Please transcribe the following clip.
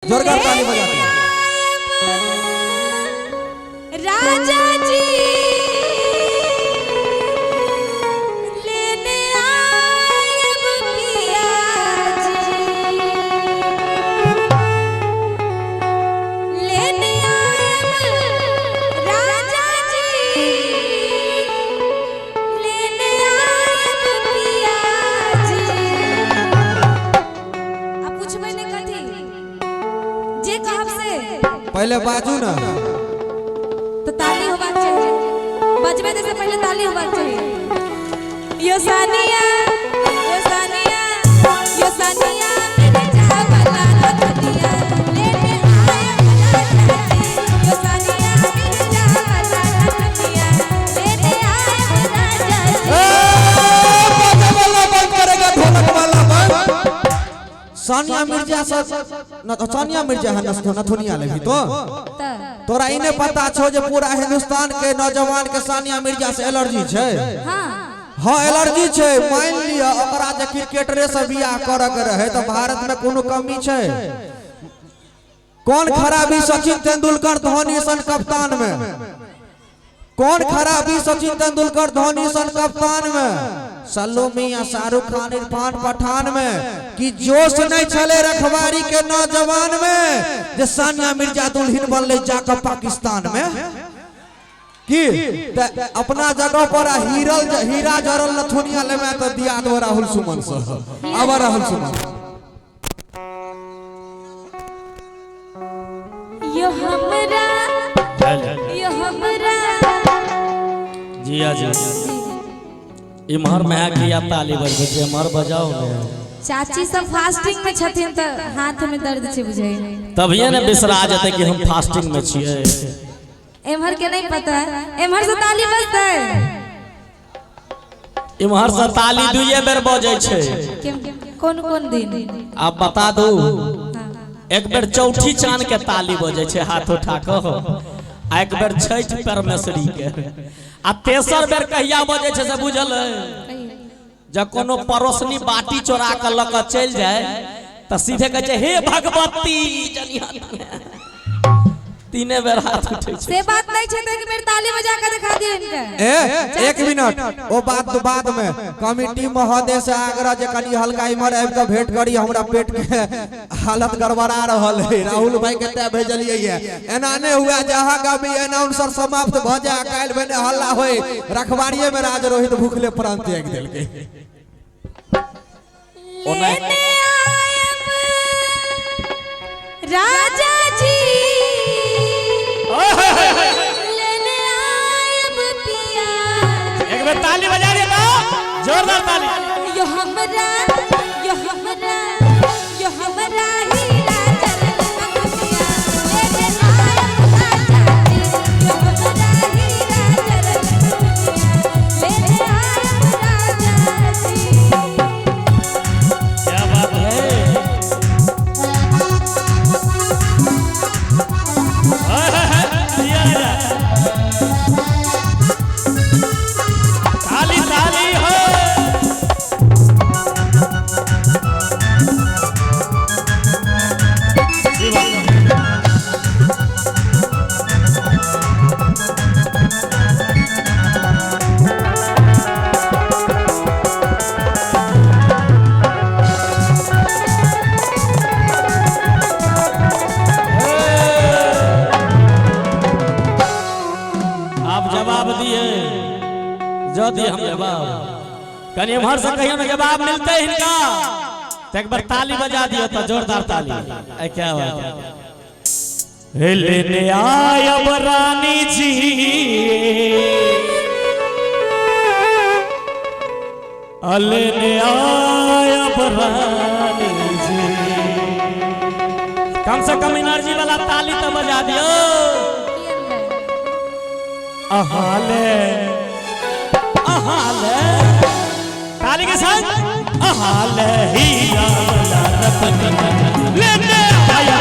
जोरदार ताली बजाते हैं। राजा जी लेने आए पिया जी, लेने आए राजा जी, लेने आए पिया जी। अब पूछबे नहीं कथी जे कहब से पहले बाजू ना तो ताली होबाक चाहिए, बजबे से पहले ताली होबाक चाहिए। यो सानिया यो सानिया यो सानिया मेरे चावला लखनिया लेने आए राजा जी। यो सानिया मेरे चावला लखनिया लेने आए राजा जी। बंद करेगा ढोलक वाला बंद। सानिया मिर्जा न तो सानिया मिर्जा है नथुनिया ले भी तो तोरा इने पता छो जे पूरा हिंदुस्तान के नौजवान के सानिया मिर्जा से एलर्जी छे। हाँ एलर्जी छे। मान लिया ओकरा जे क्रिकेटरे से बियाह करऽ के रहे तो भारत में कोनो कमी छे? कौन खराबी सचिन तेंदुलकर धोनी सन कप्तान में? कौन खराबी सचिन तेंदुलकर धोनी सन कप्तान में? सल्लू मियां शाहरुख खान इरफान पठान में कि जोश नहीं चले रखवारी के नौजवान में जे सानिया मिर्जा दुल्हन बनले जाकर पाकिस्तान में कि अपना जगह पर हीरा जरल नथुनिया ले में तो दिया दो राहुल सुमन से। अब राहुल सुमन यो हमरा जिया जी इमहर में किया ताली बजे इमहर बजाओ चाची सब फास्टिंग में छथिन त हाथ में दर्द छे बुझे तभिए ने बिसरा जते कि हम फास्टिंग में छिए। एमहर के नहीं पता एमहर से ताली बजते इमहर से ताली दुइये बेर बजे छे। कौन कौन दिन आप बता दो। एक बेर चौठी चांद के ताली बजे छे हाथ उठा के, आ एक बेर छठ परमेश्वरी के, आ तेसर बेर कहिया बजे छे से बुझल है? जब कोनो परोसनी बाटी चोरा के लक चल जाए तो सीधे कहे छे हे भगवती जनिया तीने बेर हाथ उठे छे। से बात नहीं छे तो एक बेर ताली बजा के दिखा दियो इनके। एक मिनट ओ बात तो बाद में कमिटी महोदय से आग्रह जे कनी हल्का इमर आबि के भेंट करी, हमरा पेट के हालत गड़बड़ा रहल है। राहुल भाई के तय भेजलिए ये एना ने हुआ जहां का भी अनाउंसर समाप्त भ जाए काल बने हल्ला होय रखवारिये में राज रोहित भूखले प्राण त्याग देल के। लेने आए राजा जी लेने आए पिया। एक बार ताली बजा दे तो जोरदार ताली। यो हमरा हीरा जरल नथुनिया लेने आए राजा जी। यो हमरा हीरा जरल नथुनिया लेने आए राजा जी। क्या बात है? ताली ताली हो। आप जवाब दिए जो दिए हम जवाब कहीं इमहर से कहियो ना जवाब मिलते इनका तो एक बार ताली बजा दियो तो जोरदार ताली। ऐ क्या बात है? लेने आयब रानी जी लेने आयब रानी जी। कम से कम एनर्जी वाला ताली तो बजा दियो। अहाले ताली के साथ अहाले हीरा वाला रतन लेने आया